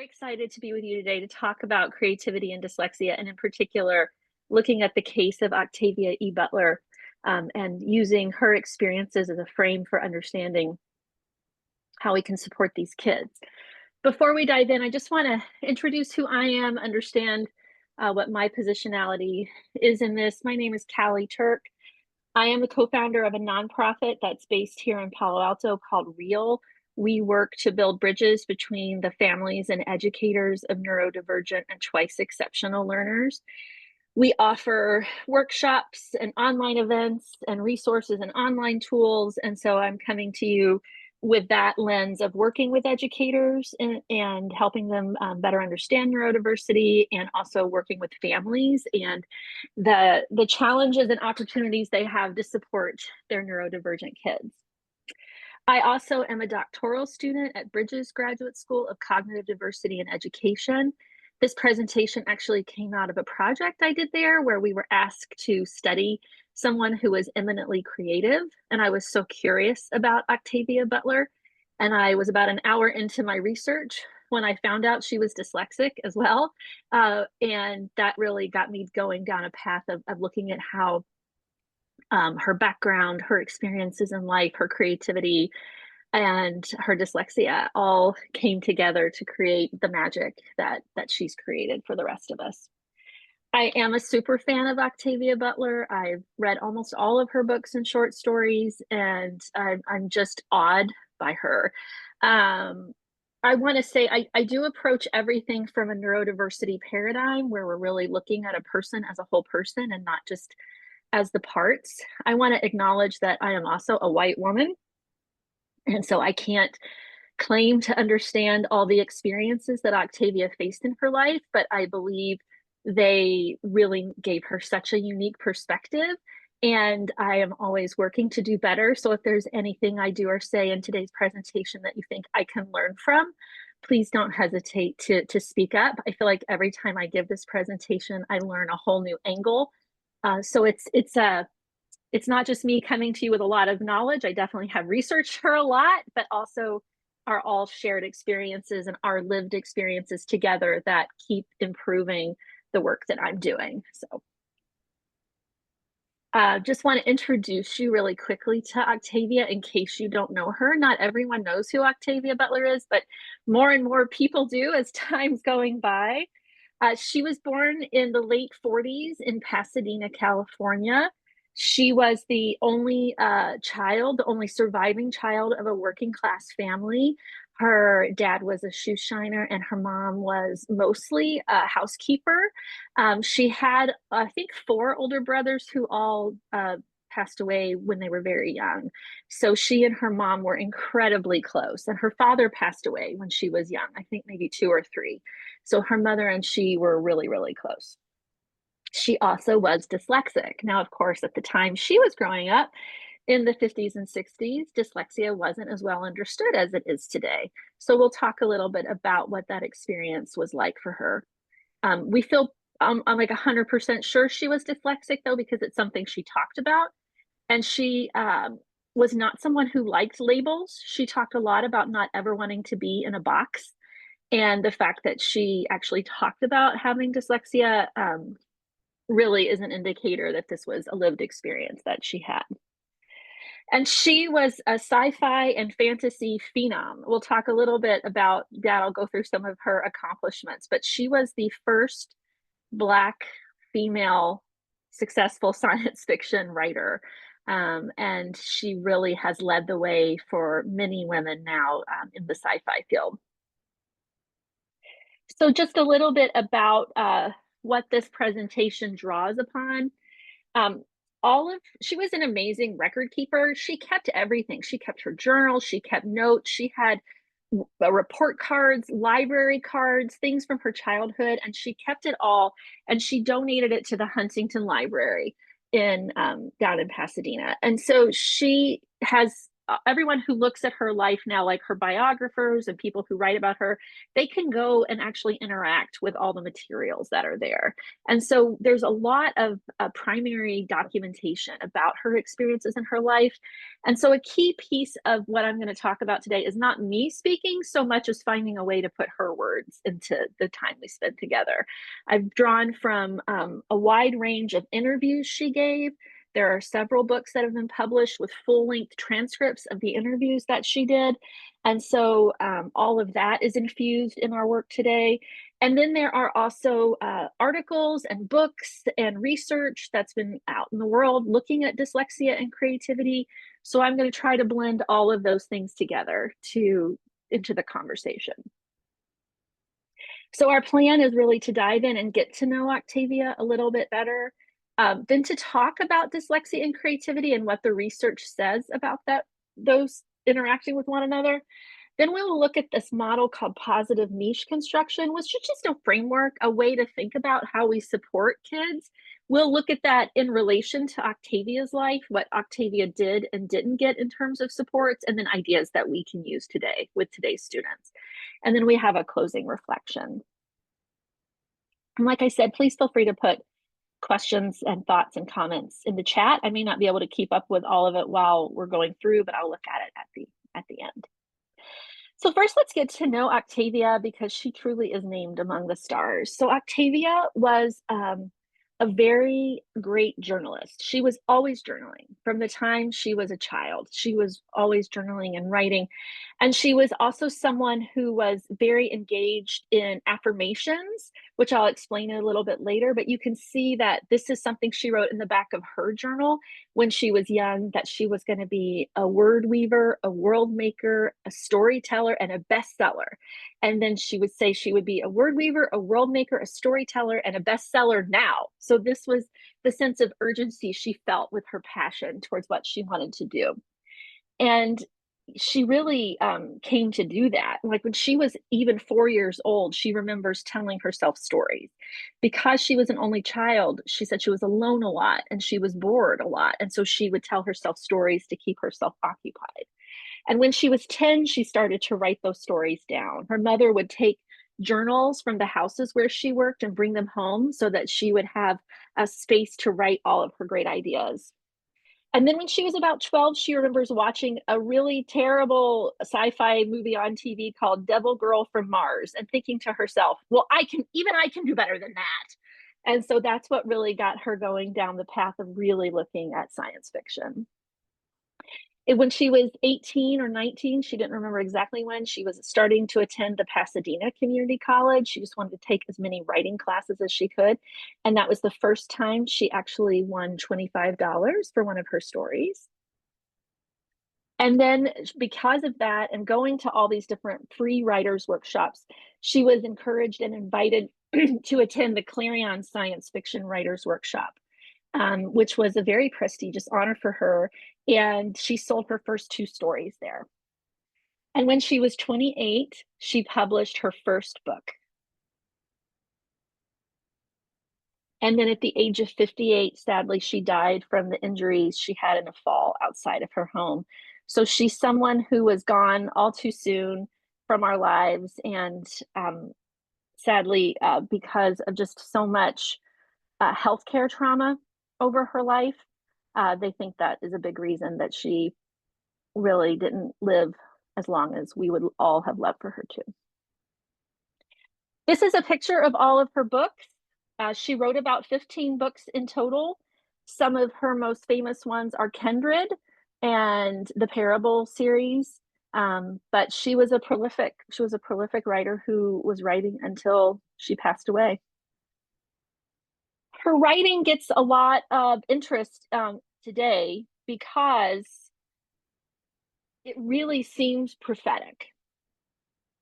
excited to be with you today to talk about creativity and dyslexia, and in particular, looking at the case of Octavia E. Butler and using her experiences as a frame for understanding how we can support these kids. Before we dive in, I just want to introduce who I am, understand what my positionality is in this. My name is Callie Turk. I am the co-founder of a nonprofit that's based here in Palo Alto called REAL. We work to build bridges between the families and educators of neurodivergent and twice exceptional learners. We offer workshops and online events and resources and online tools. And so I'm coming to you with that lens of working with educators and helping them better understand neurodiversity, and also working with families and the challenges and opportunities they have to support their neurodivergent kids. I also am a doctoral student at Bridges Graduate School of Cognitive Diversity and Education. This presentation actually came out of a project I did there where we were asked to study someone who was eminently creative. And I was so curious about Octavia Butler. And I was about an hour into my research when I found out she was dyslexic as well. And that really got me going down a path of looking at how her background, her experiences in life, her creativity, and her dyslexia all came together to create the magic that she's created for the rest of us. I am a super fan of Octavia Butler. I've read almost all of her books and short stories, and I'm just awed by her. I want to say I do approach everything from a neurodiversity paradigm where we're really looking at a person as a whole person and not just as the parts. I want to acknowledge that I am also a white woman, and so I can't claim to understand all the experiences that Octavia faced in her life, but I believe they really gave her such a unique perspective. And I am always working to do better. So if there's anything I do or say in today's presentation that you think I can learn from, please don't hesitate to speak up. I feel like every time I give this presentation, I learn a whole new angle. So it's not just me coming to you with a lot of knowledge. I definitely have researched her a lot, but also are all shared experiences and our lived experiences together that keep improving the work that I'm doing. So just want to introduce you really quickly to Octavia in case you don't know her. Not everyone knows who Octavia Butler is, but more and more people do as time's going by. She was born in the late 40s in Pasadena, California. She was the only child, the only surviving child of a working class family. Her dad was a shoe shiner and her mom was mostly a housekeeper. She had, I think, 4 older brothers who all passed away when they were very young. So she and her mom were incredibly close, and her father passed away when she was young, I think maybe 2 or 3. So her mother and she were really, really close. She also was dyslexic. Now, of course, at the time she was growing up in the 50s and 60s, dyslexia wasn't as well understood as it is today. So we'll talk a little bit about what that experience was like for her. We feel I'm like 100% sure she was dyslexic, though, because it's something she talked about. And she was not someone who liked labels. She talked a lot about not ever wanting to be in a box. And the fact that she actually talked about having dyslexia really is an indicator that this was a lived experience that she had. And she was a sci-fi and fantasy phenom. We'll talk a little bit about that. I'll go through some of her accomplishments, but she was the first Black female successful science fiction writer. And she really has led the way for many women now in the sci-fi field. So just a little bit about what this presentation draws upon. She was an amazing record keeper. She kept everything. She kept her journal, she kept notes, she had report cards, library cards, things from her childhood, and she kept it all, and she donated it to the Huntington Library in down in Pasadena. And so she has everyone who looks at her life now, like her biographers and people who write about her, they can go and actually interact with all the materials that are there. And so there's a lot of primary documentation about her experiences in her life. And so a key piece of what I'm going to talk about today is not me speaking so much as finding a way to put her words into the time we spend together. I've drawn from a wide range of interviews she gave. There are several books that have been published with full-length transcripts of the interviews that she did. And so all of that is infused in our work today. And then there are also articles and books and research that's been out in the world looking at dyslexia and creativity. So I'm going to try to blend all of those things together into the conversation. So our plan is really to dive in and get to know Octavia a little bit better, then to talk about dyslexia and creativity and what the research says about those interacting with one another. Then we'll look at this model called positive niche construction, which is just a framework, a way to think about how we support kids. We'll look at that in relation to Octavia's life, what Octavia did and didn't get in terms of supports, and then ideas that we can use today with today's students. And then we have a closing reflection. And like I said, please feel free to put questions and thoughts and comments in the chat. I may not be able to keep up with all of it while we're going through, but I'll look at it at the end. So first, let's get to know Octavia because she truly is named among the stars. So Octavia was a very great journalist. She was always journaling from the time she was a child. She was always journaling and writing. And she was also someone who was very engaged in affirmations, which I'll explain a little bit later. But you can see that this is something she wrote in the back of her journal when she was young, that she was going to be a word weaver, a world maker, a storyteller, and a bestseller. And then she would say she would be a word weaver, a world maker, a storyteller, and a bestseller now. So this was the sense of urgency she felt with her passion towards what she wanted to do. And she really came to do that. Like when she was even 4 years old, she remembers telling herself stories. Because she was an only child, she said she was alone a lot and she was bored a lot. And so she would tell herself stories to keep herself occupied. And when she was 10, she started to write those stories down. Her mother would take journals from the houses where she worked and bring them home so that she would have a space to write all of her great ideas. And then when she was about 12, she remembers watching a really terrible sci-fi movie on TV called Devil Girl from Mars and thinking to herself, well, I can do better than that. And so that's what really got her going down the path of really looking at science fiction. When she was 18 or 19, she didn't remember exactly when, she was starting to attend the Pasadena Community College. She just wanted to take as many writing classes as she could. And that was the first time she actually won $25 for one of her stories. And then because of that and going to all these different free writers workshops, she was encouraged and invited to attend the Clarion Science Fiction Writers Workshop, which was a very prestigious honor for her. And she sold her first 2 stories there. And when she was 28, she published her first book. And then at the age of 58, sadly, she died from the injuries she had in a fall outside of her home. So she's someone who was gone all too soon from our lives. And sadly, because of just so much healthcare trauma over her life, they think that is a big reason that she really didn't live as long as we would all have loved for her to. This is a picture of all of her books. She wrote about 15 books in total. Some of her most famous ones are Kindred and the Parable series. But she was a prolific writer who was writing until she passed away. Her writing gets a lot of interest today because it really seems prophetic.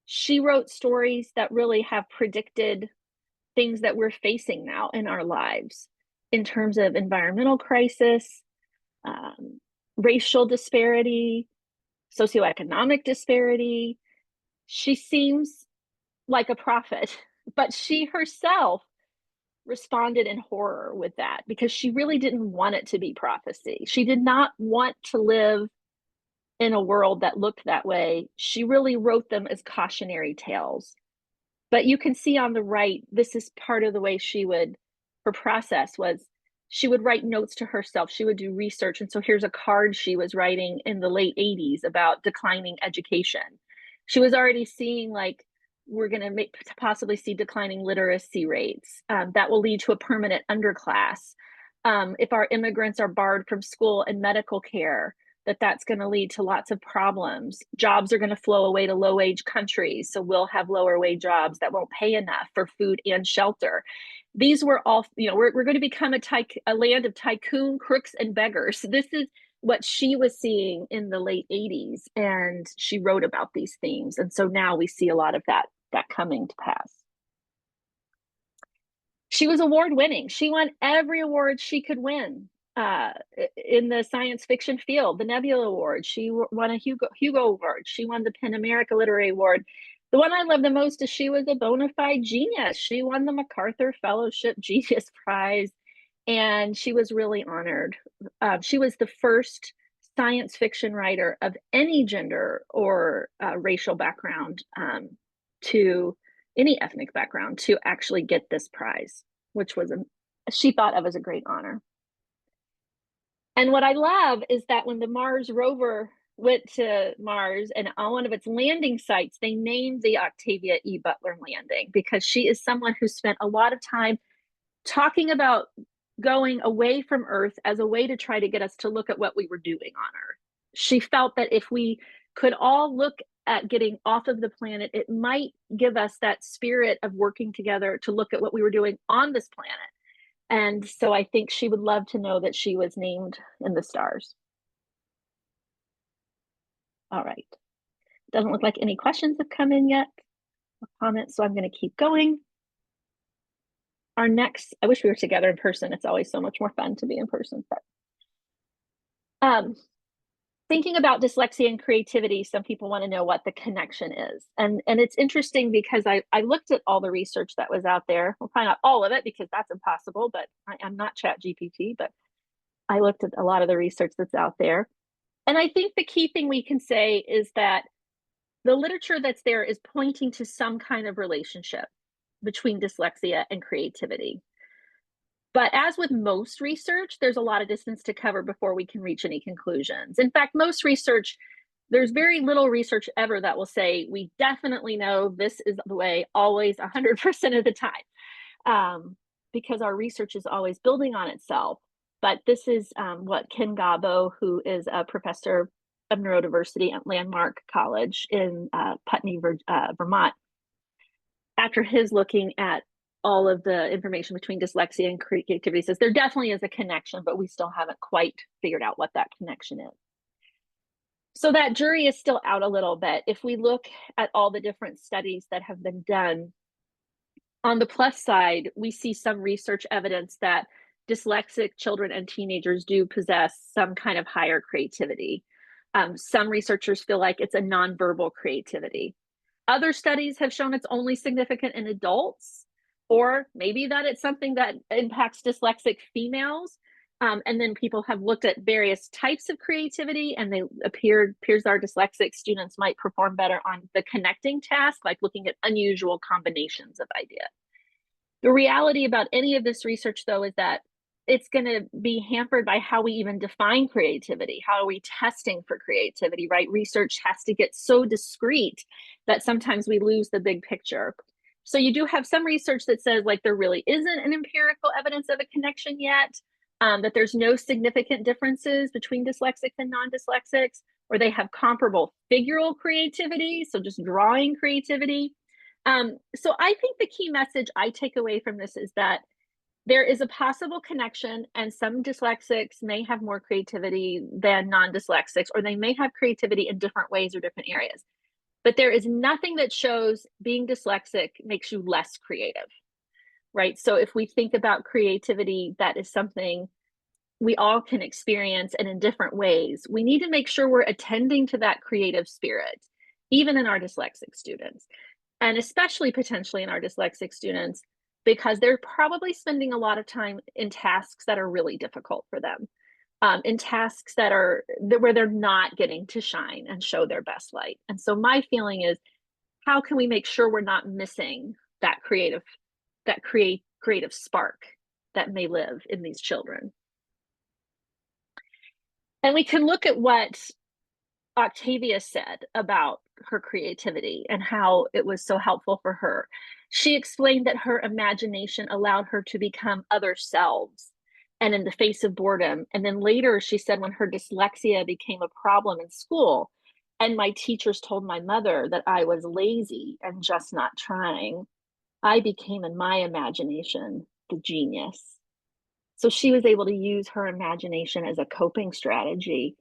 She wrote stories that really have predicted things that we're facing now in our lives in terms of environmental crisis, racial disparity, socioeconomic disparity. She seems like a prophet, but she herself responded in horror with that because she really didn't want it to be prophecy. She did not want to live in a world that looked that way, she really wrote them as cautionary tales. But you can see on the right, this is part of the way her process was she would write notes to herself. She would do research. And so here's a card she was writing in the late 80s about declining education. She was already seeing like, we're going to possibly see declining literacy rates. That will lead to a permanent underclass. If our immigrants are barred from school and medical care, that's going to lead to lots of problems. Jobs are going to flow away to low-wage countries, so we'll have lower-wage jobs that won't pay enough for food and shelter. These were all, we're going to become a land of tycoon, crooks, and beggars. This is what she was seeing in the late 80s, and she wrote about these themes. And so now we see a lot of that coming to pass. She was award-winning. She won every award she could win. In the science fiction field, the Nebula Award. She won a Hugo Award. She won the PEN America Literary Award. The one I love the most is she was a bona fide genius. She won the MacArthur Fellowship Genius Prize, and she was really honored. She was the first science fiction writer of any gender or racial background, to any ethnic background, to actually get this prize, which was she thought of as a great honor. And what I love is that when the Mars rover went to Mars, and on one of its landing sites, they named the Octavia E. Butler landing because she is someone who spent a lot of time talking about going away from Earth as a way to try to get us to look at what we were doing on Earth. She felt that if we could all look at getting off of the planet, it might give us that spirit of working together to look at what we were doing on this planet. And so I think she would love to know that she was named in the stars. All right. Doesn't look like any questions have come in yet or comments, so I'm going to keep going. Our next, I wish we were together in person. It's always so much more fun to be in person. But thinking about dyslexia and creativity, some people want to know what the connection is. And it's interesting because I looked at all the research that was out there. Well, probably not all of it because that's impossible, but I'm not ChatGPT, but I looked at a lot of the research that's out there. And I think the key thing we can say is that the literature that's there is pointing to some kind of relationship between dyslexia and creativity. But as with most research, there's a lot of distance to cover before we can reach any conclusions. In fact, most research, there's very little research ever that will say, we definitely know this is the way always 100% of the time, because our research is always building on itself. But this is what Ken Gabo, who is a professor of neurodiversity at Landmark College in Putney, Vermont, after his looking at all of the information between dyslexia and creativity, says there definitely is a connection, but we still haven't quite figured out what that connection is. So that jury is still out a little bit. If we look at all the different studies that have been done, on the plus side, we see some research evidence that dyslexic children and teenagers do possess some kind of higher creativity. Some researchers feel like it's a nonverbal creativity. Other studies have shown it's only significant in adults, or maybe that it's something that impacts dyslexic females. And then people have looked at various types of creativity, and they appears our dyslexic students might perform better on the connecting task, like looking at unusual combinations of ideas. The reality about any of this research, though, is that it's going to be hampered by how we even define creativity. How are we testing for creativity, right? Research has to get so discrete that sometimes we lose the big picture. So you do have some research that says like there really isn't an empirical evidence of a connection yet, that there's no significant differences between dyslexics and non-dyslexics, or they have comparable figural creativity, so just drawing creativity. So I think the key message I take away from this is that there is a possible connection, and some dyslexics may have more creativity than non-dyslexics, or they may have creativity in different ways or different areas. But there is nothing that shows being dyslexic makes you less creative, right? So if we think about creativity, that is something we all can experience and in different ways. We need to make sure we're attending to that creative spirit, even in our dyslexic students, and especially potentially in our dyslexic students, because they're probably spending a lot of time in tasks that are really difficult for them. in tasks where they're not getting to shine and show their best light. And so my feeling is, how can we make sure we're not missing that creative spark that may live in these children? And we can look at what Octavia said about her creativity and how it was so helpful for her. She explained that her imagination allowed her to become other selves and in the face of boredom. And then later she said, when her dyslexia became a problem in school and my teachers told my mother that I was lazy and just not trying, I became, in my imagination, the genius. So she was able to use her imagination as a coping strategy,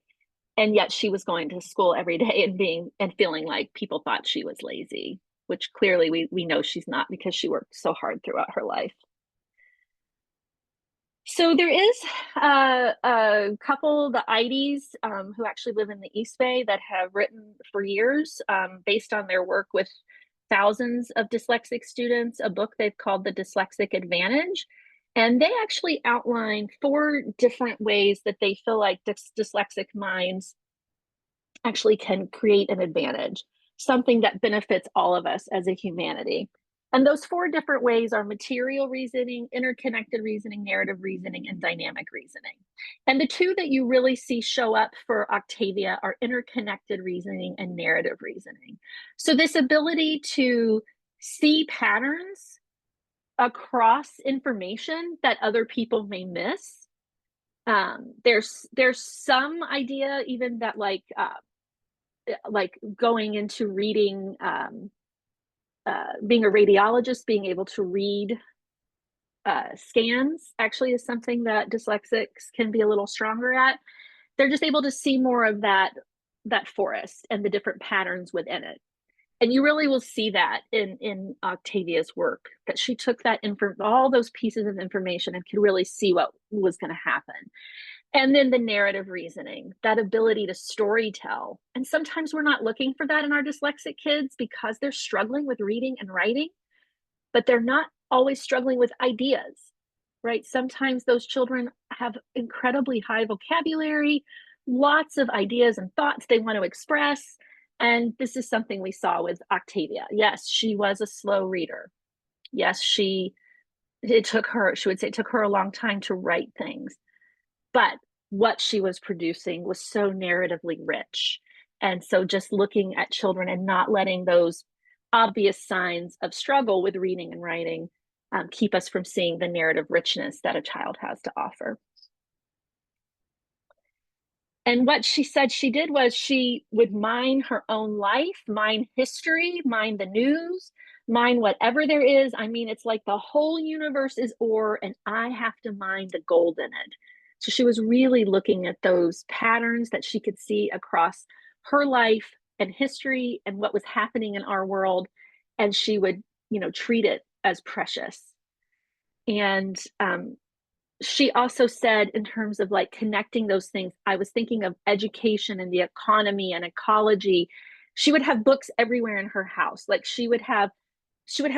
and yet she was going to school every day and feeling like people thought she was lazy, which clearly we know she's not, because she worked so hard throughout her life. So there is a couple, the Attendees, who actually live in the East Bay, that have written for years, based on their work with thousands of dyslexic students, a book they've called The Dyslexic Advantage. And they actually outline 4 different ways that they feel like dyslexic minds actually can create an advantage, something that benefits all of us as a humanity. And those 4 different ways are material reasoning, interconnected reasoning, narrative reasoning, and dynamic reasoning. And the 2 that you really see show up for Octavia are interconnected reasoning and narrative reasoning. So this ability to see patterns across information that other people may miss. There's some idea even that like going into reading, being a radiologist, being able to read scans actually is something that dyslexics can be a little stronger at. They're just able to see more of that forest and the different patterns within it. And you really will see that in Octavia's work, that she took all those pieces of information and could really see what was going to happen. And then the narrative reasoning, that ability to story tell. And sometimes we're not looking for that in our dyslexic kids because they're struggling with reading and writing, but they're not always struggling with ideas, right? Sometimes those children have incredibly high vocabulary, lots of ideas and thoughts they want to express. And this is something we saw with Octavia. Yes, she was a slow reader. Yes, she would say it took her a long time to write things. But what she was producing was so narratively rich. And so just looking at children and not letting those obvious signs of struggle with reading and writing keep us from seeing the narrative richness that a child has to offer. And what she said she did was she would mine her own life, mine history, mine the news, mine whatever there is. I mean, it's like the whole universe is ore and I have to mine the gold in it. So she was really looking at those patterns that she could see across her life and history and what was happening in our world. And she would, treat it as precious. And she also said, in terms of like connecting those things, I was thinking of education and the economy and ecology. She would have books everywhere in her house. Like she would have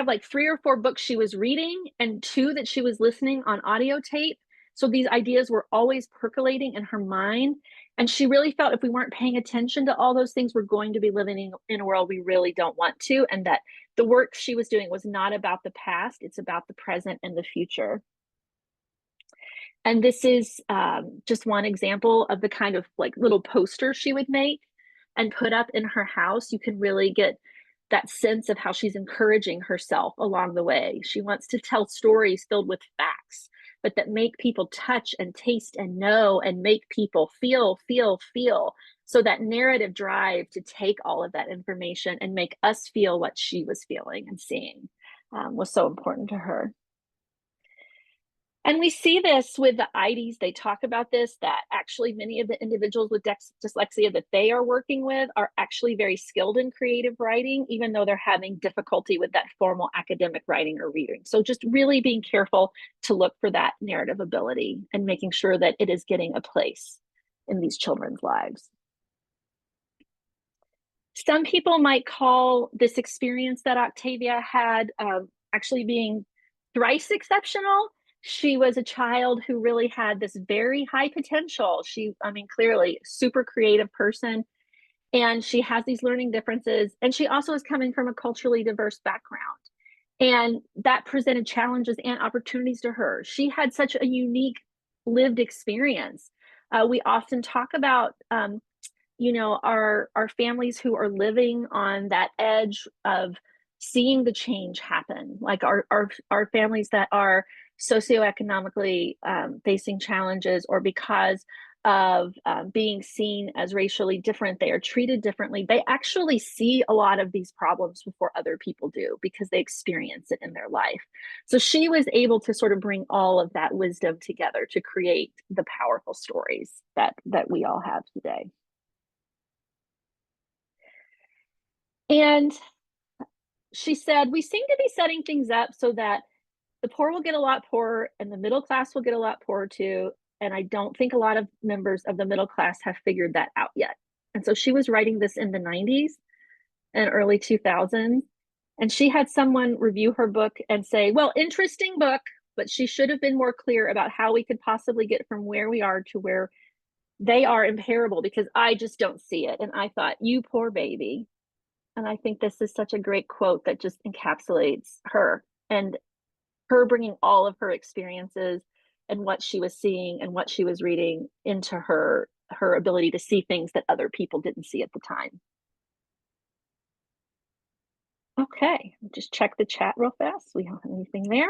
like 3 or 4 books she was reading and 2 that she was listening on audio tape. So these ideas were always percolating in her mind. And she really felt if we weren't paying attention to all those things, we're going to be living in a world we really don't want to. And that the work she was doing was not about the past, it's about the present and the future. And this is just one example of the kind of like little posters she would make and put up in her house. You can really get that sense of how she's encouraging herself along the way. She wants to tell stories filled with facts, but that make people touch and taste and know and make people feel. So that narrative drive to take all of that information and make us feel what she was feeling and seeing was so important to her. And we see this with the IDs. They talk about this, that actually many of the individuals with dyslexia that they are working with are actually very skilled in creative writing, even though they're having difficulty with that formal academic writing or reading. So just really being careful to look for that narrative ability and making sure that it is getting a place in these children's lives. Some people might call this experience that Octavia had actually being thrice exceptional. She was a child who really had this very high potential. I mean, clearly super creative person, and she has these learning differences. And she also is coming from a culturally diverse background. And that presented challenges and opportunities to her. She had such a unique lived experience. We often talk about our families who are living on that edge of seeing the change happen, like our families that are socioeconomically facing challenges, or because of being seen as racially different, they are treated differently. They actually see a lot of these problems before other people do because they experience it in their life. So she was able to sort of bring all of that wisdom together to create the powerful stories that we all have today. And she said, we seem to be setting things up so that the poor will get a lot poorer and the middle class will get a lot poorer too. And I don't think a lot of members of the middle class have figured that out yet. And so she was writing this in the 90s and early 2000s. And she had someone review her book and say, well, interesting book, but she should have been more clear about how we could possibly get from where we are to where they are in parable, because I just don't see it. And I thought, you poor baby. And I think this is such a great quote that just encapsulates her and her bringing all of her experiences and what she was seeing and what she was reading into her ability to see things that other people didn't see at the time. Okay, just check the chat real fast. We don't have anything there.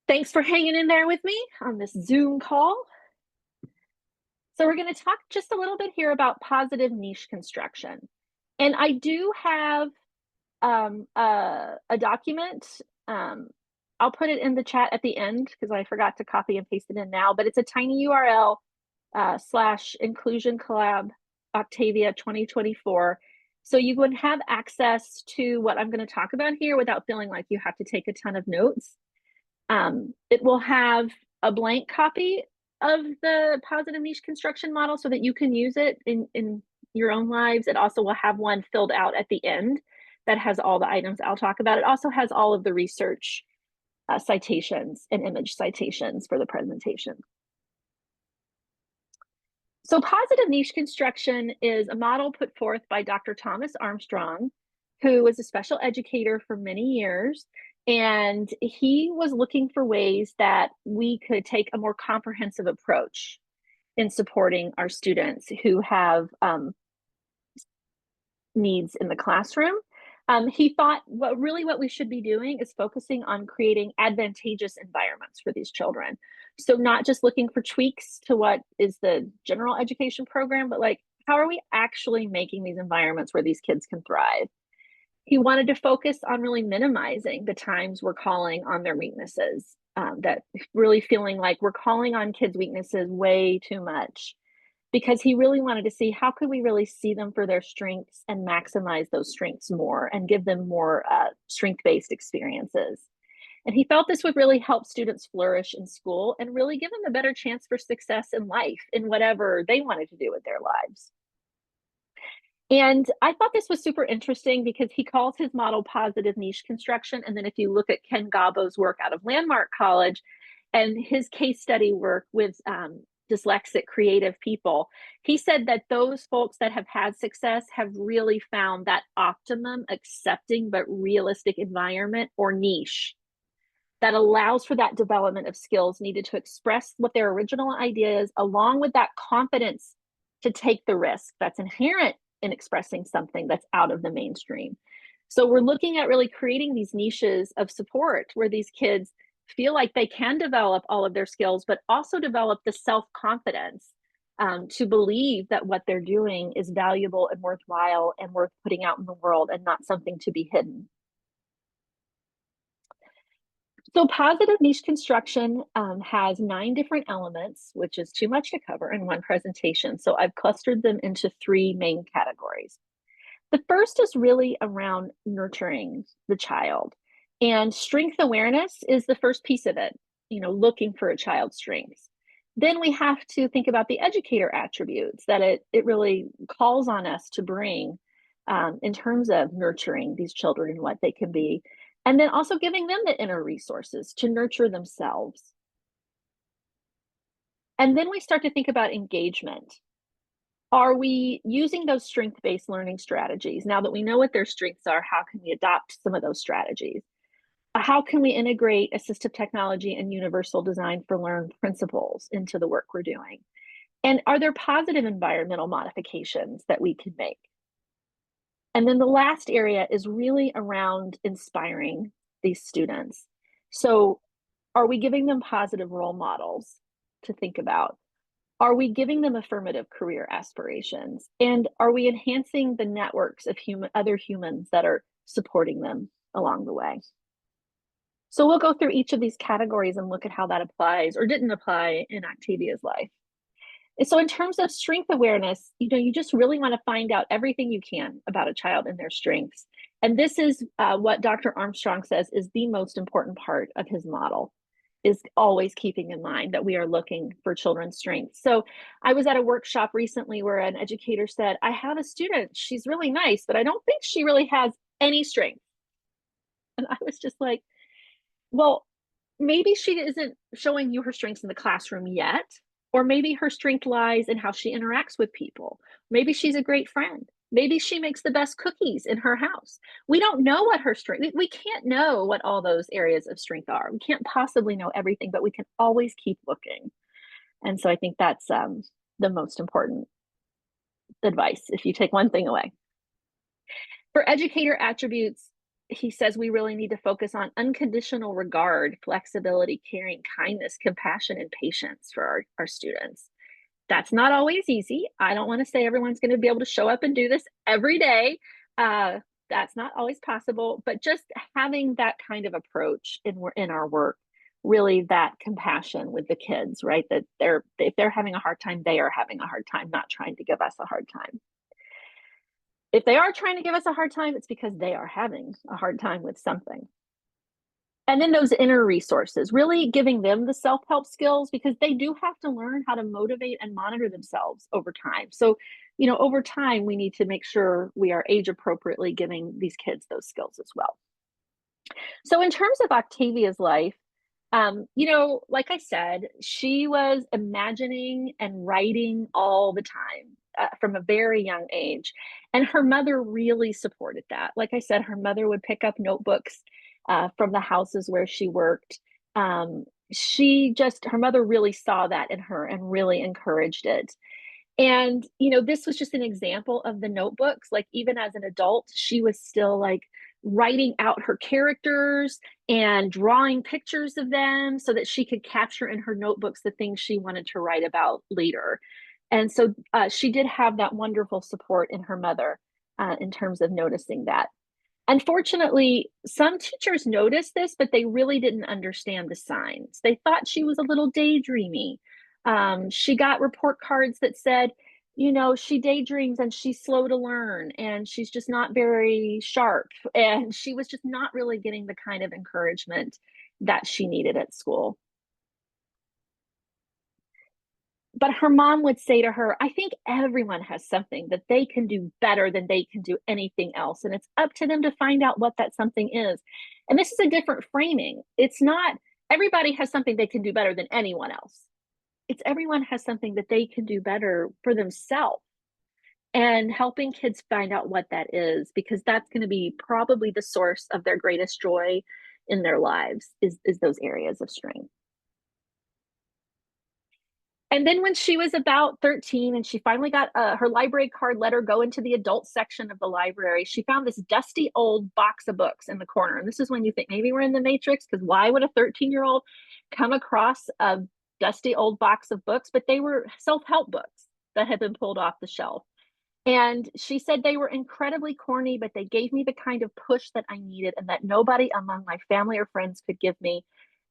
Thanks for hanging in there with me on this Zoom call. So we're going to talk just a little bit here about positive niche construction. And I do have a document. I'll put it in the chat at the end because I forgot to copy and paste it in now, but it's a tiny URL / inclusion collab Octavia 2024. So you would have access to what I'm going to talk about here without feeling like you have to take a ton of notes. It will have a blank copy of the positive niche construction model so that you can use it in your own lives. It also will have one filled out at the end that has all the items I'll talk about. It also has all of the research citations and image citations for the presentation. So positive niche construction is a model put forth by Dr. Thomas Armstrong, who was a special educator for many years. And he was looking for ways that we could take a more comprehensive approach in supporting our students who have needs in the classroom. He thought what we should be doing is focusing on creating advantageous environments for these children. So not just looking for tweaks to what is the general education program, but like, how are we actually making these environments where these kids can thrive? He wanted to focus on really minimizing the times we're calling on their weaknesses, that really feeling like we're calling on kids' weaknesses way too much, because he really wanted to see how could we really see them for their strengths and maximize those strengths more and give them more strength-based experiences. And he felt this would really help students flourish in school and really give them a better chance for success in life in whatever they wanted to do with their lives. And I thought this was super interesting because he calls his model positive niche construction. And then if you look at Ken Gabo's work out of Landmark College and his case study work with dyslexic creative people, he said that those folks that have had success have really found that optimum, accepting, but realistic environment or niche that allows for that development of skills needed to express what their original idea is, along with that confidence to take the risk that's inherent in expressing something that's out of the mainstream. So we're looking at really creating these niches of support where these kids feel like they can develop all of their skills, but also develop the self-confidence to believe that what they're doing is valuable and worthwhile and worth putting out in the world and not something to be hidden. So positive niche construction has 9 different elements, which is too much to cover in one presentation. So I've clustered them into 3 main categories. The first is really around nurturing the child. And strength awareness is the first piece of it, looking for a child's strengths. Then we have to think about the educator attributes that it really calls on us to bring in terms of nurturing these children and what they can be. And then also giving them the inner resources to nurture themselves. And then we start to think about engagement. Are we using those strength-based learning strategies? Now that we know what their strengths are, how can we adopt some of those strategies? How can we integrate assistive technology and universal design for learned principles into the work we're doing? And are there positive environmental modifications that we can make? And then the last area is really around inspiring these students. So, are we giving them positive role models to think about? Are we giving them affirmative career aspirations? And are we enhancing the networks of other humans that are supporting them along the way? So we'll go through each of these categories and look at how that applies or didn't apply in Octavia's life. And so in terms of strength awareness, you just really want to find out everything you can about a child and their strengths. And this is what Dr. Armstrong says is the most important part of his model, is always keeping in mind that we are looking for children's strengths. So I was at a workshop recently where an educator said, I have a student, she's really nice, but I don't think she really has any strength. And I was just like, well, maybe she isn't showing you her strengths in the classroom yet, or maybe her strength lies in how she interacts with people. Maybe she's a great friend. Maybe she makes the best cookies in her house. We don't know what her strength, we can't know what all those areas of strength are. We can't possibly know everything, but we can always keep looking. And so I think that's the most important advice if you take one thing away. For educator attributes, he says we really need to focus on unconditional regard, flexibility, caring, kindness, compassion, and patience for our students. That's not always easy. I don't want to say everyone's going to be able to show up and do this every day. That's not always possible, but just having that kind of approach in our work, really that compassion with the kids, right? That if they're having a hard time, they are having a hard time, not trying to give us a hard time. If they are trying to give us a hard time, it's because they are having a hard time with something. And then those inner resources, really giving them the self-help skills because they do have to learn how to motivate and monitor themselves over time. So, over time, we need to make sure we are age appropriately giving these kids those skills as well. So, in terms of Octavia's life, like I said, she was imagining and writing all the time from a very young age. And her mother really supported that. Like I said, her mother would pick up notebooks from the houses where she worked. Her mother really saw that in her and really encouraged it. And, this was just an example of the notebooks. Like, even as an adult, she was still like writing out her characters and drawing pictures of them so that she could capture in her notebooks the things she wanted to write about later. And so she did have that wonderful support in her mother in terms of noticing that. Unfortunately, some teachers noticed this, but they really didn't understand the signs. They thought she was a little daydreamy. She got report cards that said, she daydreams and she's slow to learn and she's just not very sharp. And she was just not really getting the kind of encouragement that she needed at school. But her mom would say to her, I think everyone has something that they can do better than they can do anything else. And it's up to them to find out what that something is. And this is a different framing. It's not everybody has something they can do better than anyone else. It's everyone has something that they can do better for themselves, and helping kids find out what that is, because that's going to be probably the source of their greatest joy in their lives is those areas of strength. And then when she was about 13 and she finally got her library card let her go into the adult section of the library, she found this dusty old box of books in the corner. And this is when you think maybe we're in the Matrix, because why would a 13-year-old come across a dusty old box of books? But they were self-help books that had been pulled off the shelf. And she said they were incredibly corny, but they gave me the kind of push that I needed and that nobody among my family or friends could give me.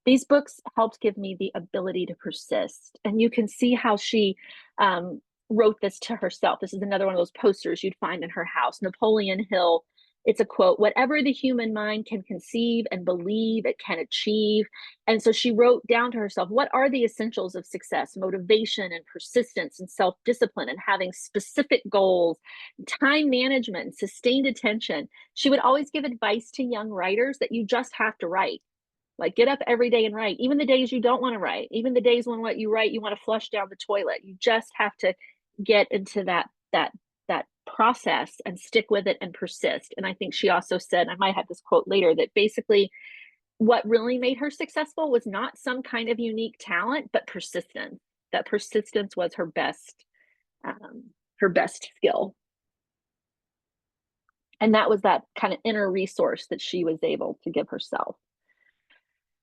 These books helped give me the ability to persist. And you can see how she wrote this to herself. This is another one of those posters you'd find in her house. Napoleon Hill It's a quote, whatever the human mind can conceive and believe it can achieve. And so she wrote down to herself, what are the essentials of success? Motivation and persistence and self-discipline and having specific goals, time management, sustained attention. She would always give advice to young writers that you just have to write. Like, get up every day and write, even the days you don't want to write, even the days when what you write you want to flush down the toilet. You just have to get into that process and stick with it and persist. And I think she also said, I might have this quote later, that basically what really made her successful was not some kind of unique talent, but persistence. That persistence was her best skill. And that was that kind of inner resource that she was able to give herself.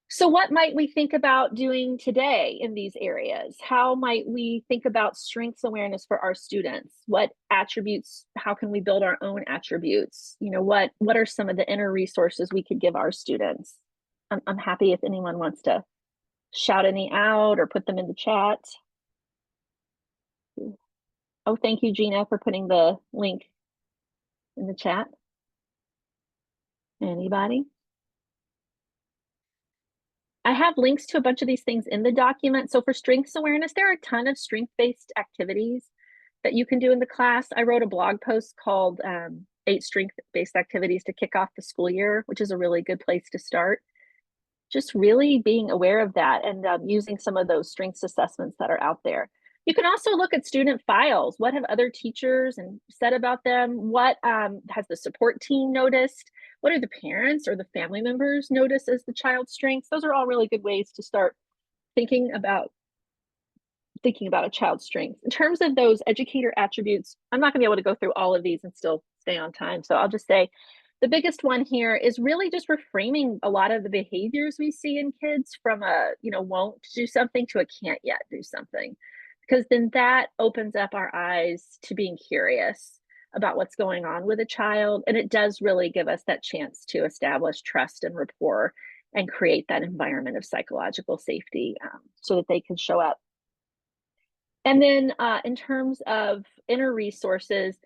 So what might we think about doing today in these areas? How might we think about strengths awareness for our students? What attributes, how can we build our own attributes? You know, what are some of the inner resources we could give our students? I'm happy if anyone wants to shout any out or put them in the chat. Oh, thank you, Gina, for putting the link in the chat. Anybody? I have links to a bunch of these things in the document. So for strengths awareness, there are a ton of strength-based activities that you can do in the class. I wrote a blog post called 8 strength-based activities to kick off the school year, which is a really good place to start. Just really being aware of that and using some of those strengths assessments that are out there. You can also look at student files. What have other teachers said about them? What has the support team noticed? What are the parents or the family members notice as the child's strengths? Those are all really good ways to start thinking about a child's strengths. In terms of those educator attributes, I'm not going to be able to go through all of these and still stay on time. So I'll just say the biggest one here is really just reframing a lot of the behaviors we see in kids from a, won't do something to a can't yet do something. Because then that opens up our eyes to being curious about what's going on with a child. And it does really give us that chance to establish trust and rapport and create that environment of psychological safety so that they can show up. And then in terms of inner resources,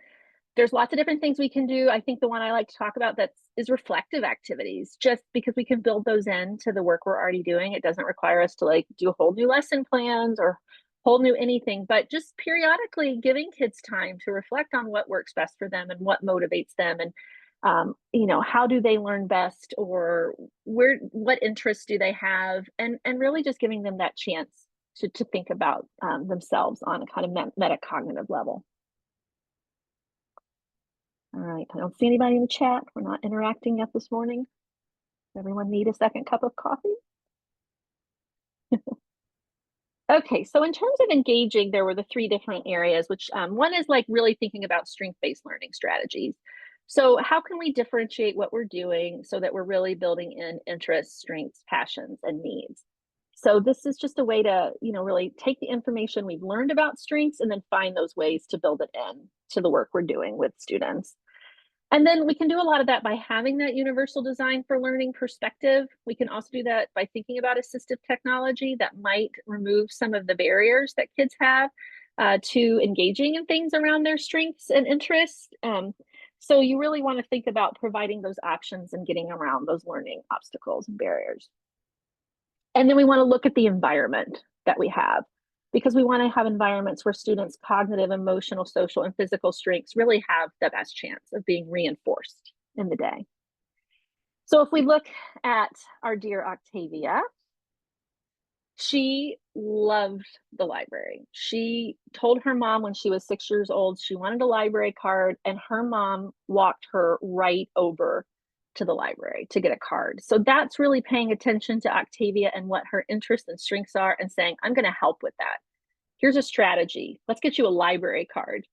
there's lots of different things we can do. I think the one I like to talk about is reflective activities, just because we can build those into the work we're already doing. It doesn't require us to do a whole new lesson plans or whole new anything, but just periodically giving kids time to reflect on what works best for them and what motivates them, and how do they learn best, or what interests do they have, and really just giving them that chance to think about themselves on a kind of metacognitive level. All right, I don't see anybody in the chat. We're not interacting yet this morning. Does everyone need a second cup of coffee? Okay, so in terms of engaging, there were the 3 different areas, which one is really thinking about strength-based learning strategies. So how can we differentiate what we're doing so that we're really building in interests, strengths, passions, and needs? So this is just a way to, really take the information we've learned about strengths and then find those ways to build it in to the work we're doing with students. And then we can do a lot of that by having that universal design for learning perspective. We can also do that by thinking about assistive technology that might remove some of the barriers that kids have to engaging in things around their strengths and interests. So you really want to think about providing those options and getting around those learning obstacles and barriers. And then we want to look at the environment that we have, because we want to have environments where students' cognitive, emotional, social, and physical strengths really have the best chance of being reinforced in the day. So if we look at our dear Octavia, she loved the library. She told her mom when she was 6 years old she wanted a library card, and her mom walked her right over to the library to get a card. So that's really paying attention to Octavia and what her interests and strengths are and saying, I'm going to help with that. Here's a strategy. Let's get you a library card.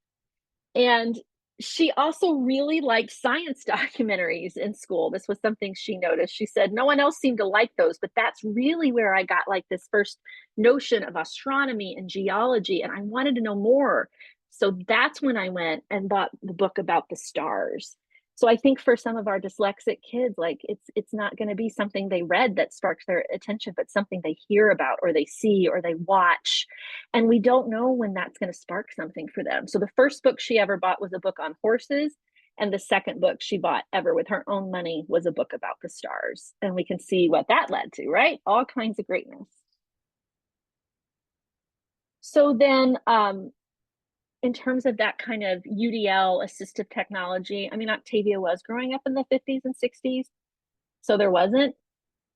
And she also really liked science documentaries in school. This was something she noticed. She said, no one else seemed to like those, but that's really where I got this first notion of astronomy and geology, and I wanted to know more. So that's when I went and bought the book about the stars. So I think for some of our dyslexic kids, it's not going to be something they read that sparks their attention, but something they hear about or they see or they watch. And we don't know when that's going to spark something for them. So the first book she ever bought was a book on horses. And the second book she bought ever with her own money was a book about the stars. And we can see what that led to, right? All kinds of greatness. So then, in terms of that kind of UDL assistive technology, I mean, Octavia was growing up in the 50s and 60s. So there wasn't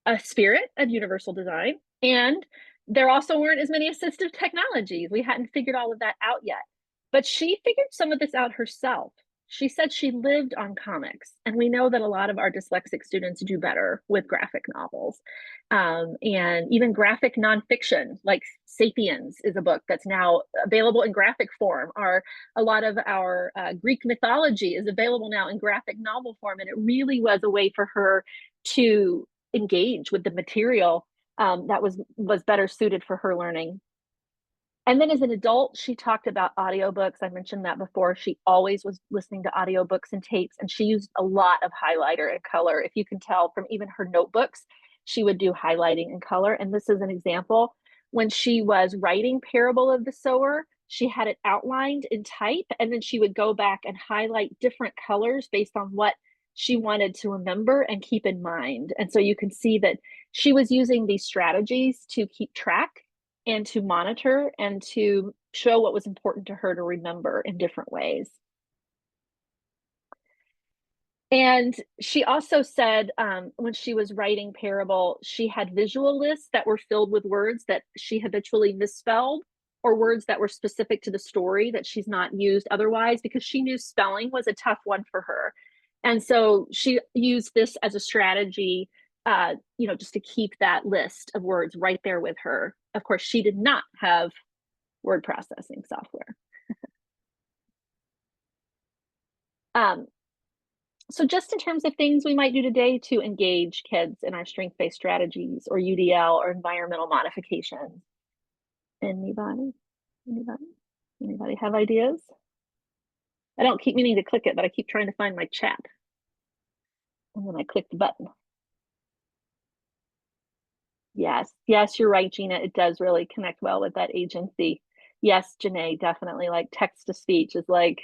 a spirit of universal design. And there also weren't as many assistive technologies. We hadn't figured all of that out yet. But she figured some of this out herself. She said she lived on comics. And we know that a lot of our dyslexic students do better with graphic novels. And even graphic nonfiction, like Sapiens is a book that's now available in graphic form. A lot of our Greek mythology is available now in graphic novel form. And it really was a way for her to engage with the material that was better suited for her learning. And then as an adult, she talked about audiobooks. I mentioned that before. She always was listening to audiobooks and tapes, and she used a lot of highlighter and color. If you can tell from even her notebooks, she would do highlighting and color. And this is an example. When she was writing Parable of the Sower, she had it outlined in type, and then she would go back and highlight different colors based on what she wanted to remember and keep in mind. And so you can see that she was using these strategies to keep track and to monitor and to show what was important to her to remember in different ways. And she also said when she was writing Parable, she had visual lists that were filled with words that she habitually misspelled or words that were specific to the story that she's not used otherwise, because she knew spelling was a tough one for her. And so she used this as a strategy, just to keep that list of words right there with her. Of course, she did not have word processing software. So just in terms of things we might do today to engage kids in our strength-based strategies or UDL or environmental modifications. Anybody have ideas? I don't keep meaning to click it, but I keep trying to find my chat. And then I click the button. Yes, you're right, Gina. It does really connect well with that agency. Yes, Janae, definitely. Like text to speech is like,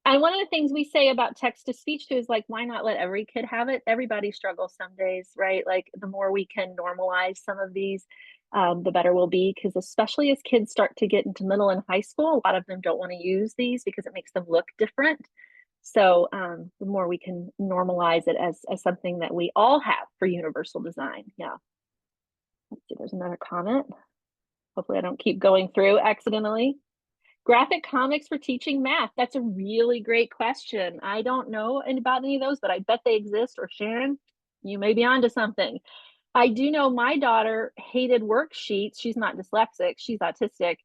and one of the things we say about text to speech too is like, why not let every kid have it? Everybody struggles some days, right? Like the more we can normalize some of these, the better we'll be. Because especially as kids start to get into middle and high school, a lot of them don't want to use these because it makes them look different. So the more we can normalize it as something that we all have for universal design. Yeah. Let's see, there's another comment. Hopefully I don't keep going through accidentally. Graphic comics for teaching math. That's a really great question. I don't know about any of those, but I bet they exist. Or Sharon, you may be onto something. I do know my daughter hated worksheets. She's not dyslexic, she's autistic,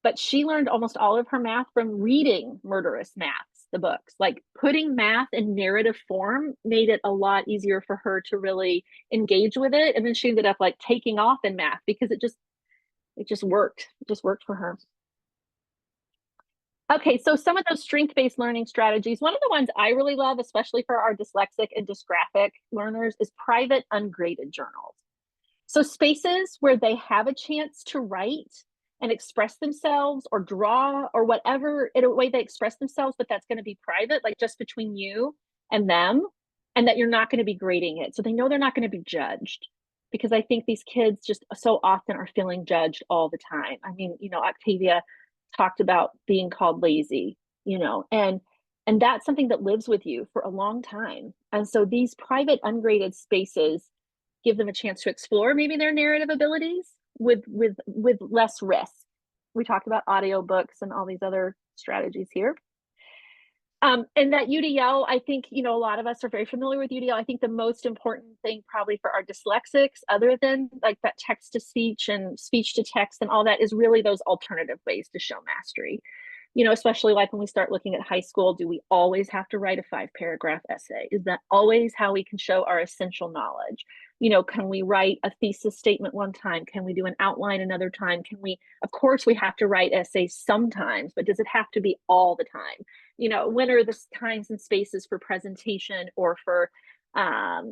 but she learned almost all of her math from reading Murderous Maths, the books. Like putting math in narrative form made it a lot easier for her to really engage with it. And then she ended up like taking off in math because it just worked. It just worked for her. Okay, so some of those strength-based learning strategies, one of the ones I really love, especially for our dyslexic and dysgraphic learners, is private ungraded journals. So spaces where they have a chance to write and express themselves or draw or whatever in a way they express themselves, but that's going to be private, like just between you and them, and that you're not going to be grading it. So they know they're not going to be judged, because I think these kids just so often are feeling judged all the time. I mean, Octavia talked about being called lazy, and that's something that lives with you for a long time. And so these private ungraded spaces give them a chance to explore maybe their narrative abilities with less risk. We talked about audiobooks and all these other strategies here. And that UDL, I think, a lot of us are very familiar with UDL. I think the most important thing probably for our dyslexics, other than like that text to speech and speech to text and all that, is really those alternative ways to show mastery. Especially like when we start looking at high school, do we always have to write a 5-paragraph essay? Is that always how we can show our essential knowledge? Can we write a thesis statement one time? Can we do an outline another time? Of course we have to write essays sometimes, but does it have to be all the time? When are the times and spaces for presentation or for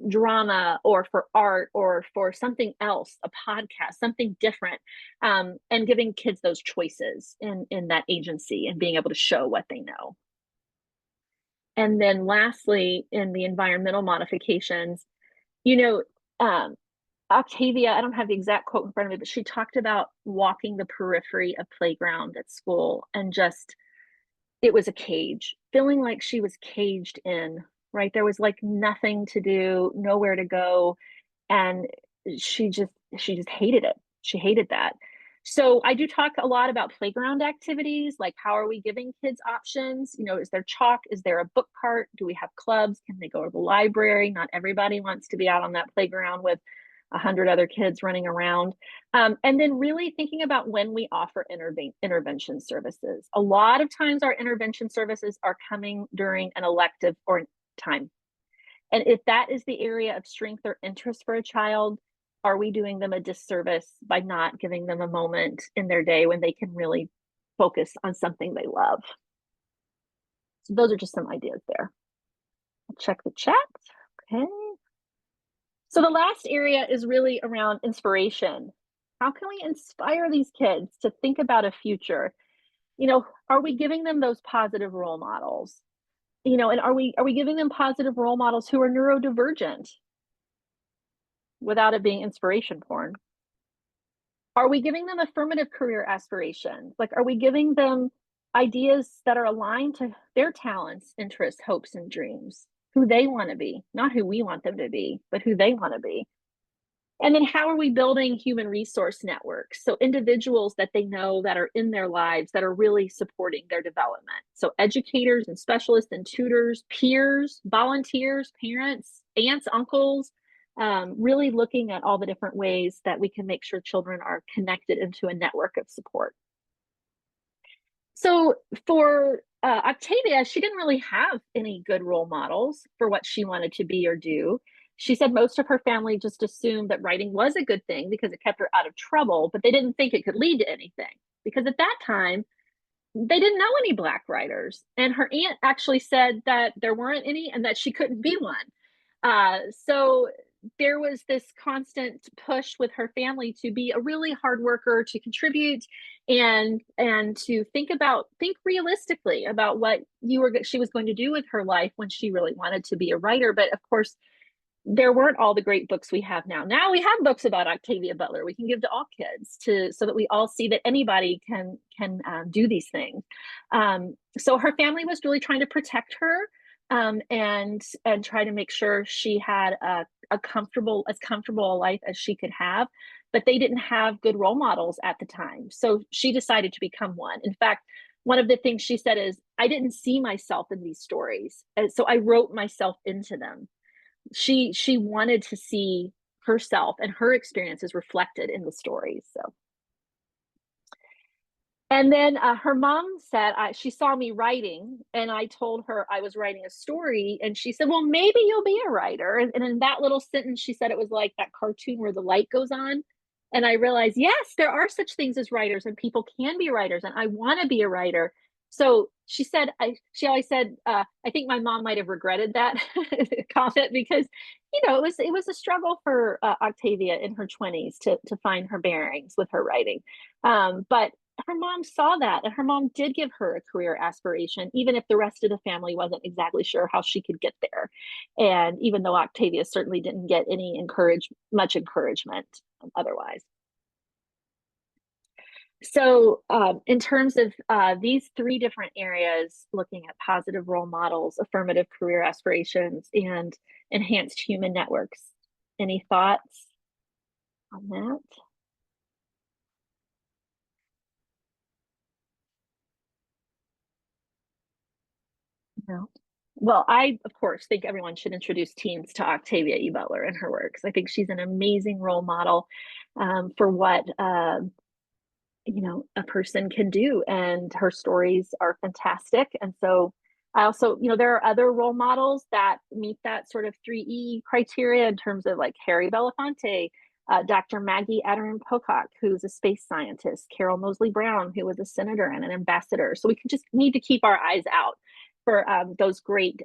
drama or for art or for something else, a podcast, something different, and giving kids those choices in that agency and being able to show what they know. And then lastly, in the environmental modifications, you know, Octavia, I don't have the exact quote in front of me, but she talked about walking the periphery of playground at school and just, it was a cage, feeling like she was caged in, right? There was like nothing to do, nowhere to go. And she just hated it. She hated that. So I do talk a lot about playground activities, like how are we giving kids options? You know, is there chalk? Is there a book cart? Do we have clubs? Can they go to the library? Not everybody wants to be out on that playground with 100 other kids running around. And then really thinking about when we offer intervention services. A lot of times our intervention services are coming during an elective or time. And if that is the area of strength or interest for a child, are we doing them a disservice by not giving them a moment in their day when they can really focus on something they love? So those are just some ideas there. I'll check the chat. Okay. So the last area is really around inspiration. How can we inspire these kids to think about a future? You know, are we giving them those positive role models? You know, and are we giving them positive role models who are neurodivergent without it being inspiration porn? Are we giving them affirmative career aspirations? Like, are we giving them ideas that are aligned to their talents, interests, hopes, and dreams? Who they want to be, not who we want them to be, but who they want to be. And then how are we building human resource networks? So individuals that they know that are in their lives that are really supporting their development. So educators and specialists and tutors, peers, volunteers, parents, aunts, uncles, really looking at all the different ways that we can make sure children are connected into a network of support. So for Octavia, she didn't really have any good role models for what she wanted to be or do. She said most of her family just assumed that writing was a good thing because it kept her out of trouble, but they didn't think it could lead to anything. Because at that time, they didn't know any Black writers. And her aunt actually said that there weren't any and that she couldn't be one. So there was this constant push with her family to be a really hard worker, to contribute, and to think realistically about what she was going to do with her life when she really wanted to be a writer. But of course, there weren't all the great books we have now. Now we have books about Octavia Butler we can give to all kids so that we all see that anybody can do these things. So her family was really trying to protect her, and try to make sure she had as comfortable a life as she could have. But they didn't have good role models at the time, so she decided to become one. In fact, one of the things she said is, I didn't see myself in these stories, and so I wrote myself into them. She wanted to see herself and her experiences reflected in the stories. So, and then her mom said she saw me writing, and I told her I was writing a story, and she said, well, maybe you'll be a writer. And in that little sentence, she said it was like that cartoon where the light goes on. And I realized, yes, there are such things as writers, and people can be writers, and I want to be a writer. So she said, she always said, I think my mom might have regretted that comment, because, you know, it was a struggle for Octavia in her 20s to find her bearings with her writing. But her mom saw that, and her mom did give her a career aspiration, even if the rest of the family wasn't exactly sure how she could get there. And even though Octavia certainly didn't get much encouragement otherwise. So in terms of these three different areas, looking at positive role models, affirmative career aspirations, and enhanced human networks, any thoughts on that? No. Well, I, of course, think everyone should introduce teens to Octavia E. Butler and her works. I think she's an amazing role model for what you know, a person can do, and her stories are fantastic. And so I also, you know, there are other role models that meet that sort of 3E criteria in terms of like Harry Belafonte, Dr. Maggie Aderin Pocock, who's a space scientist, Carol Moseley Brown, who was a senator and an ambassador. So we can just need to keep our eyes out for those great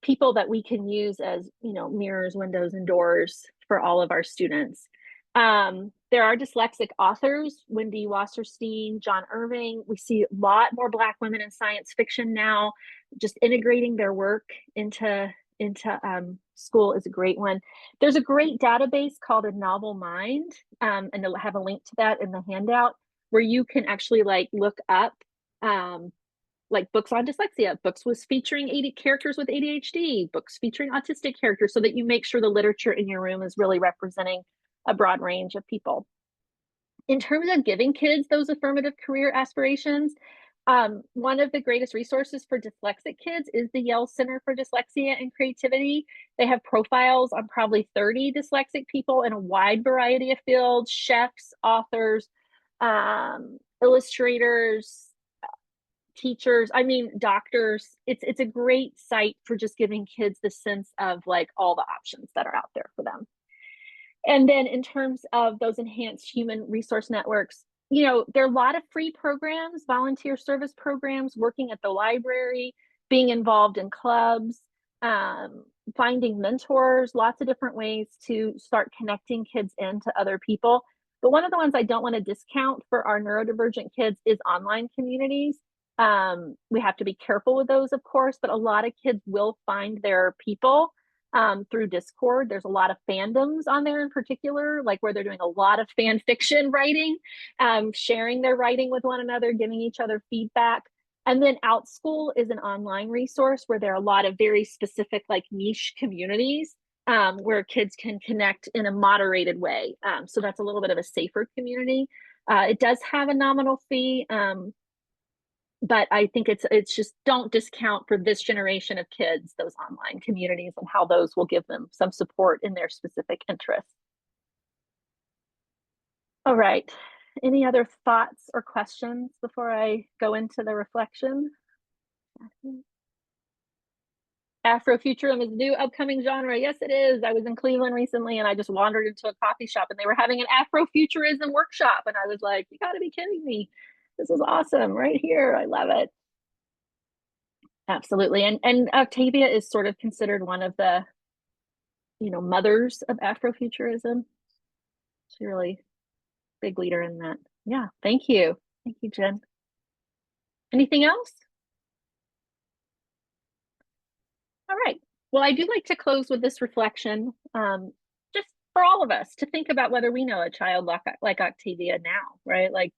people that we can use as, you know, mirrors, windows, and doors for all of our students. There are dyslexic authors, Wendy Wasserstein, John Irving. We see a lot more Black women in science fiction now. Just integrating their work into school is a great one. There's a great database called A Novel Mind, and they'll have a link to that in the handout, where you can actually like look up like books on dyslexia, books with featuring 80 characters with ADHD, books featuring autistic characters, so that you make sure the literature in your room is really representing a broad range of people. In terms of giving kids those affirmative career aspirations, one of the greatest resources for dyslexic kids is the Yale Center for Dyslexia and Creativity. They have profiles on probably 30 dyslexic people in a wide variety of fields: chefs, authors, illustrators, teachers, I mean, doctors. It's a great site for just giving kids the sense of like all the options that are out there for them. And then in terms of those enhanced human resource networks, you know, there are a lot of free programs, volunteer service programs, working at the library, being involved in clubs, finding mentors, lots of different ways to start connecting kids into other people. But one of the ones I don't want to discount for our neurodivergent kids is online communities. We have to be careful with those, of course, but a lot of kids will find their people through Discord. There's a lot of fandoms on there in particular, like where they're doing a lot of fan fiction writing, sharing their writing with one another, giving each other feedback. And then OutSchool is an online resource where there are a lot of very specific, like niche communities where kids can connect in a moderated way. So that's a little bit of a safer community. It does have a nominal fee, but I think it's just, don't discount for this generation of kids those online communities and how those will give them some support in their specific interests. All right. Any other thoughts or questions before I go into the reflection? Afrofuturism is a new upcoming genre. Yes, it is. I was in Cleveland recently and I just wandered into a coffee shop and they were having an Afrofuturism workshop. And I was like, you got to be kidding me. This is awesome right here. I love it. Absolutely. And Octavia is sort of considered one of the, you know, mothers of Afrofuturism. She's really big leader in that. Yeah. Thank you. Thank you, Jen. Anything else? All right. Well, I do like to close with this reflection, just for all of us to think about whether we know a child like Octavia now, right? Like,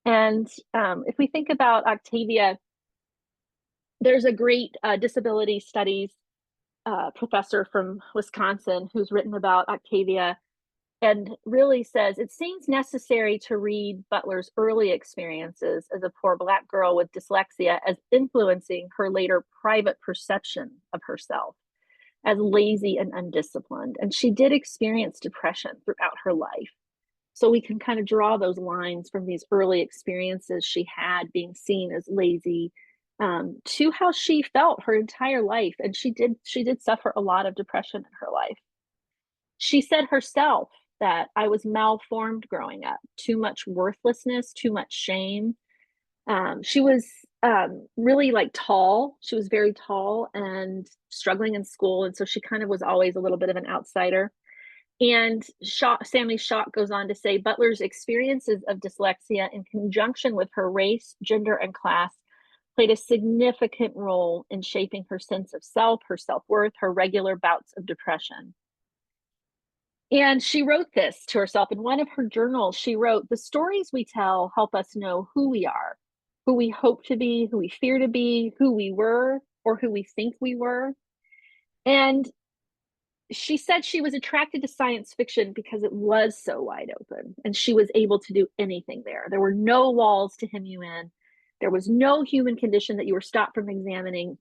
and if we think about Octavia, there's a great disability studies professor from Wisconsin who's written about Octavia and really says it seems necessary to read Butler's early experiences as a poor Black girl with dyslexia as influencing her later private perception of herself as lazy and undisciplined. And she did experience depression throughout her life. So we can kind of draw those lines from these early experiences she had being seen as lazy to how she felt her entire life. And she did suffer a lot of depression in her life. She said herself that I was malformed growing up, too much worthlessness, too much shame. She was really like tall. She was very tall and struggling in school. And so she kind of was always a little bit of an outsider. And Sammy Schock goes on to say Butler's experiences of dyslexia in conjunction with her race, gender, and class played a significant role in shaping her sense of self, her self-worth, her regular bouts of depression. And she wrote this to herself in one of her journals. She wrote, "The stories we tell help us know who we are, who we hope to be, who we fear to be, who we were, or who we think we were." And she said she was attracted to science fiction because it was so wide open and she was able to do anything there. There were no walls to hem you in. There was no human condition that you were stopped from examining.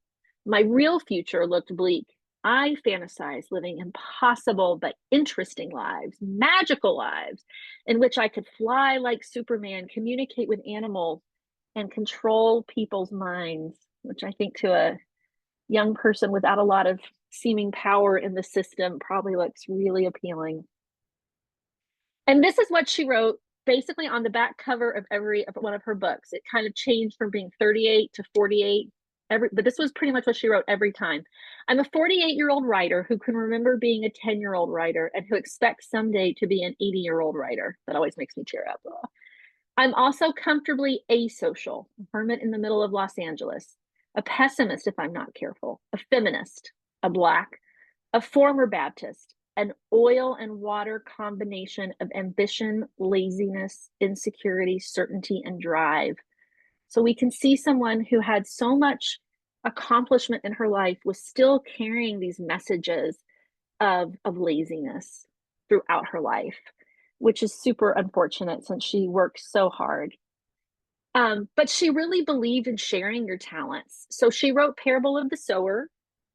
My real future looked bleak. I fantasized living impossible but interesting lives, magical lives, in which I could fly like Superman, communicate with animals, and control people's minds, which I think to a young person without a lot of seeming power in the system probably looks really appealing. And this is what she wrote basically on the back cover of every one of her books. It kind of changed from being 38 to 48 but this was pretty much what she wrote every time. I'm a 48-year-old writer who can remember being a 10-year-old writer and who expects someday to be an 80-year-old writer. That always makes me tear up. I'm also comfortably asocial, a hermit in the middle of Los Angeles, a pessimist if I'm not careful, a feminist, a Black, a former Baptist, an oil and water combination of ambition, laziness, insecurity, certainty, and drive. So we can see someone who had so much accomplishment in her life was still carrying these messages of laziness throughout her life, which is super unfortunate since she worked so hard. But she really believed in sharing your talents. So she wrote Parable of the Sower,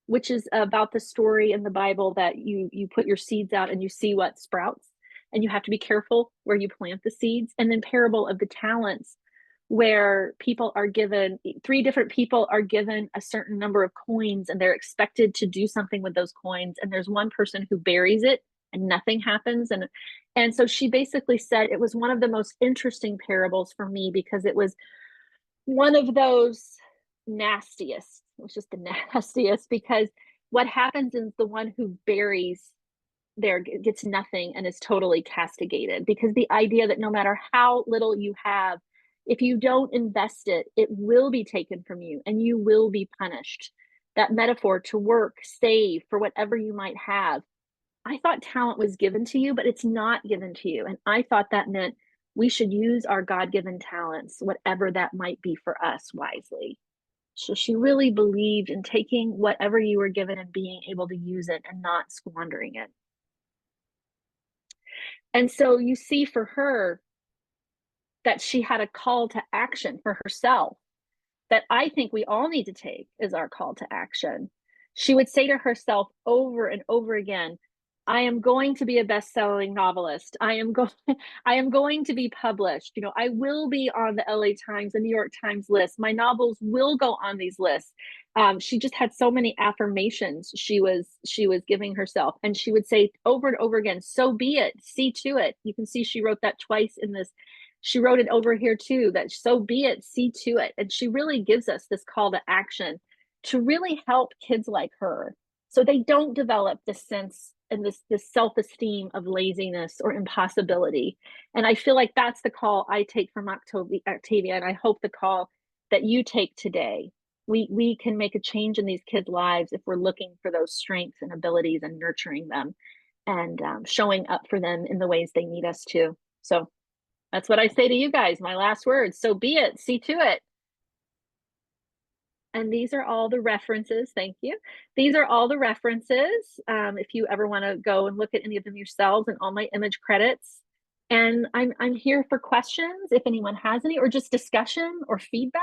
which is about the story in the Bible that you put your seeds out and you see what sprouts, and you have to be careful where you plant the seeds. And then Parable of the Talents, where people are given, three different people are given a certain number of coins and they're expected to do something with those coins. And there's one person who buries it and nothing happens. And so she basically said it was one of the most interesting parables for me because it was one of those nastiest. It was just the nastiest because what happens is the one who buries there gets nothing and is totally castigated, because the idea that no matter how little you have, if you don't invest it, it will be taken from you and you will be punished. That metaphor to work, save for whatever you might have. I thought talent was given to you, but it's not given to you. And I thought that meant we should use our God-given talents, whatever that might be for us, wisely. So she really believed in taking whatever you were given and being able to use it and not squandering it. And so you see for her that she had a call to action for herself that I think we all need to take as our call to action. She would say to herself over and over again, I am going to be a best-selling novelist. I am going to be published. You know, I will be on the LA Times, the New York Times list. My novels will go on these lists. She just had so many affirmations she was giving herself. And she would say over and over again, so be it, see to it. You can see she wrote that twice in this. She wrote it over here too, that so be it, see to it. And she really gives us this call to action to really help kids like her so they don't develop this sense and this self-esteem of laziness or impossibility. And I feel like that's the call I take from Octavia, and I hope the call that you take today. We can make a change in these kids' lives if we're looking for those strengths and abilities and nurturing them and showing up for them in the ways they need us to. So that's what I say to you guys, my last words. So be it, see to it. And these are all the references. Thank you. These are all the references. If you ever want to go and look at any of them yourselves, and all my image credits. And I'm here for questions if anyone has any, or just discussion or feedback.